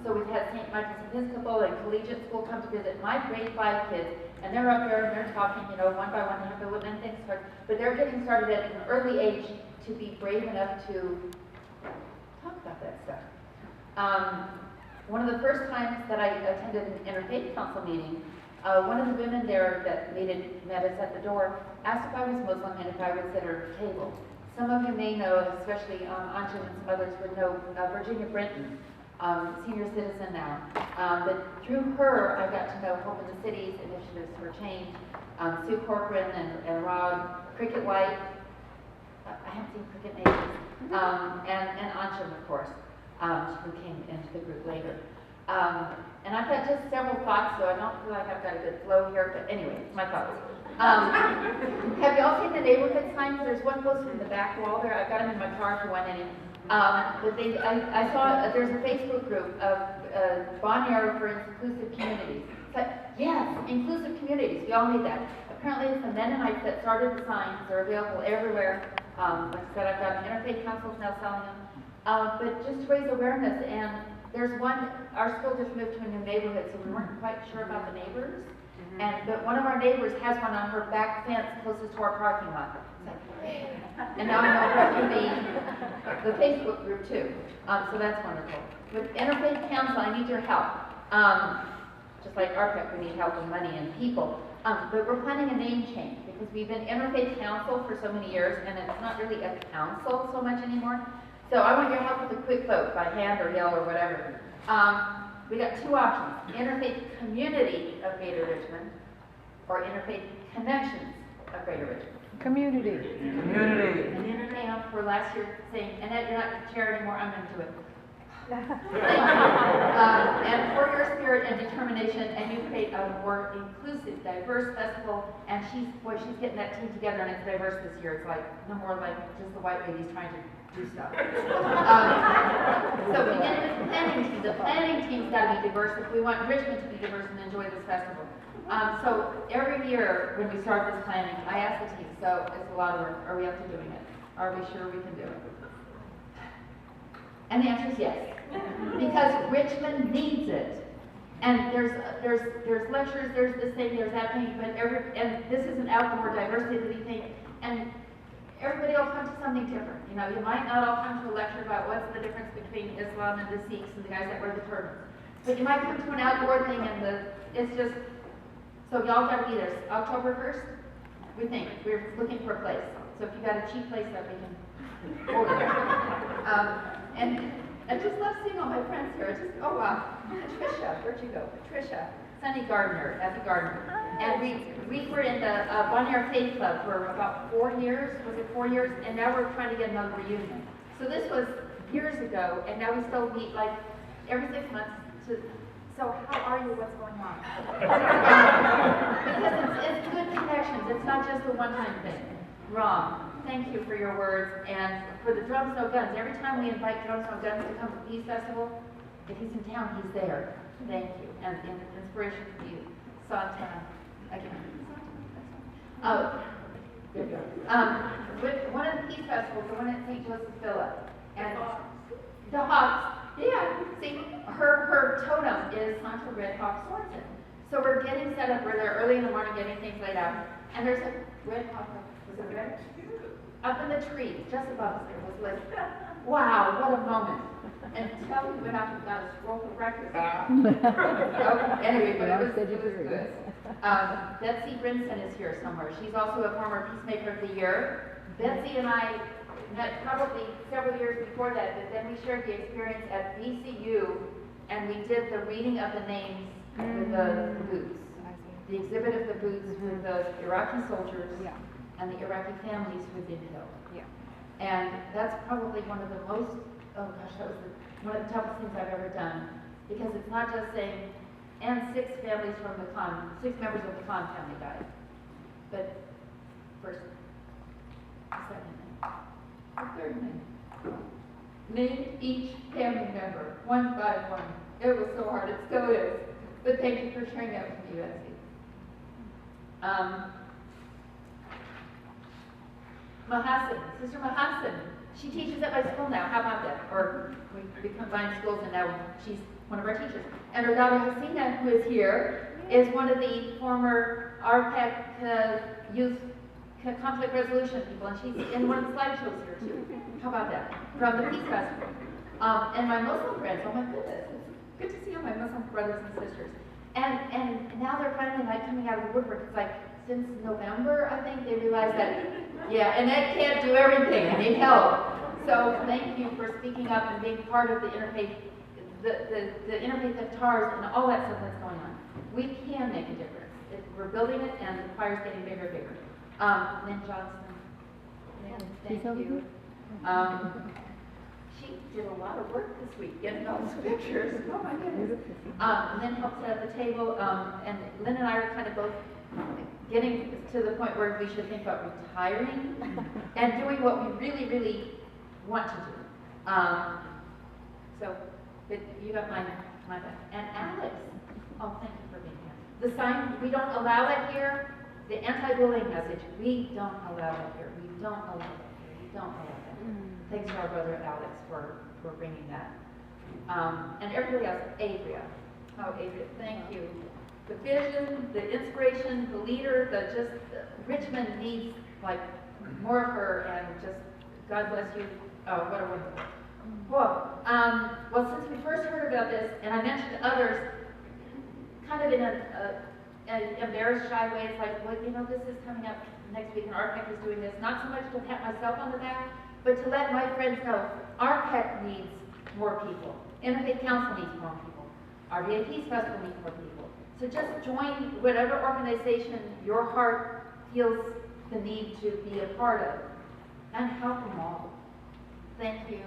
So we've had St. Michael's Episcopal and Collegiate School come to visit my grade 5 kids, and they're up there and they're talking, you know, one by one, they have to let them things start, but they're getting started at an early age to be brave enough to talk about that stuff. One of the first times that I attended an interfaith council meeting, one of the women there that met us at the door asked if I was Muslim and if I would sit at her table. Some of you may know, especially Anja and some others would know, Virginia Brinton, senior citizen now. But through her, I got to know Hope in the Cities, Initiatives for Change, Sue Corcoran and Rod, Cricket White. I haven't seen Cricket names. And Anja, of course, who came into the group later. And I've got just several thoughts, so I don't feel like I've got a good flow here, but anyway, my thoughts. Have you all seen the neighborhood signs? There's one posted in the back wall there. I've got them in my car if you want any. But I saw there's a Facebook group of Bonnier for Inclusive Communities. But yes, inclusive communities, we all need that. Apparently it's the Mennonites that started the signs. They're available everywhere. Like I said, I've got interfaith councils now selling them. But just to raise awareness, and there's one, our school just moved to a new neighborhood, so we weren't quite sure about the neighbors. But one of our neighbors has one on her back fence closest to our parking lot. And now I know through the Facebook group too. So that's wonderful. With Interfaith Council, I need your help. Just like RPEC, we need help with money and people. But we're planning a name change because we've been Interfaith Council for so many years, and it's not really a council so much anymore. So I want your help with a quick vote by hand or yell or whatever. We got two options: Interfaith Community of Greater Richmond or Interfaith Connections of Greater Richmond. Community. Community. For last year saying, Annette, you're not the chair anymore, I'm going to do it. Thank you. And for your spirit and determination, and you create a more inclusive, diverse festival, and she's getting that team together, and it's diverse this year. It's like, no more like just the white ladies trying to do stuff. So we get into the planning team. The planning team's got to be diverse if we want Richmond to be diverse and enjoy this festival. So every year when we start this planning, I ask the team, so it's a lot of work. Are we up to doing it? Are we sure we can do it? And the answer is yes, because Richmond needs it. And there's lectures, there's this thing, there's that thing, but and this is an outdoor diversity thing, and everybody will come to something different. You know, you might not all come to a lecture about what's the difference between Islam and the Sikhs and the guys that wear the turbans, but you might come to an outdoor thing, and it's just, so y'all got to be there. October 1st, we think we're looking for a place. So if you got a cheap place that we can order. And I just love seeing all my friends here. Oh wow. Patricia, where'd you go? Patricia, Sunny Gardner, as a gardener. And we were in the Bonnier Faith Club for about 4 years. Was it 4 years? And now we're trying to get another reunion. So this was years ago, and now we still meet like every 6 months. So how are you? What's going on? Because it's good connections. It's not just a one-time thing. Wrong. Thank you for your words, and for the Drums No Guns. Every time we invite Drums No Guns to come to the Peace Festival, if he's in town, he's there. Thank you, and inspiration for you, Santana. Again. Oh, there you go. With one of the Peace Festivals, the one at St. Joseph Villa, and the Hawks. Yeah, see, her totem is Santa Red Hawk Swanson. So we're getting set up. We're there early in the morning, getting things laid out, and there's a red hawk. Was it red? Up in the tree, just above us, there was like, wow, what a moment. Until we went out and got a scroll for breakfast. Okay, anyway, but it was good. Betsy Brinson is here somewhere. She's also a former Peacemaker of the Year. Betsy and I met probably several years before that, but then we shared the experience at VCU, and we did the reading of the names with the boots. The exhibit of the boots with the Iraqi soldiers. Yeah. And the Iraqi families who've been killed. Yeah. And that's probably one of the most, oh gosh, that was one of the toughest things I've ever done. Because it's not just saying, and 6 families from the Khan, 6 members of the Khan family died. But first, the second name, the third name. Name each family member, one by one. It was so hard, it still is. But thank you for sharing that with me, Betsy. Mahassan, Sister Mahassan, she teaches at my school now. How about that? Or we combined schools, and now she's one of our teachers. And her daughter Hasina, who is here, is one of the former RPEC youth conflict resolution people, and she's in one of the slideshows here too. How about that? From the Peace Festival. And my Muslim friends, oh my goodness, it's good to see all my Muslim brothers and sisters. And now they're finally like coming out of the woodwork. It's like since November, I think, they realized that, yeah, Annette can't do everything, I need help. So thank you for speaking up and being part of the interfaith, the interfaith iftars and all that stuff that's going on. We can make a difference. We're building it, and the fire's getting bigger and bigger. Lynn Johnson, thank you. She did a lot of work this week getting all those pictures. Oh my goodness. Lynn helped set up the table, and Lynn and I are kind of both getting to the point where we should think about retiring and doing what we really, really want to do. So, but you got my back. And Alex, oh, thank you for being here. The sign, we don't allow it here. The anti-bullying message, we don't allow it here. We don't allow it here. We don't allow that here. Thanks to our brother Alex for bringing that. And everybody else, Adria. Oh, Adria, thank you. The vision, the inspiration, the leader, Richmond needs like more of her, and just God bless you. Oh, what a wonderful. Well, since we first heard about this, and I mentioned others, kind of in an embarrassed, shy way, it's like, well, you know, this is coming up next week, and RPEC is doing this. Not so much to pat myself on the back, but to let my friends know RPEC needs more people. Interfaith Council needs more people. RVA Peace Festival needs more people. So just join whatever organization your heart feels the need to be a part of, and help them all. Thank you.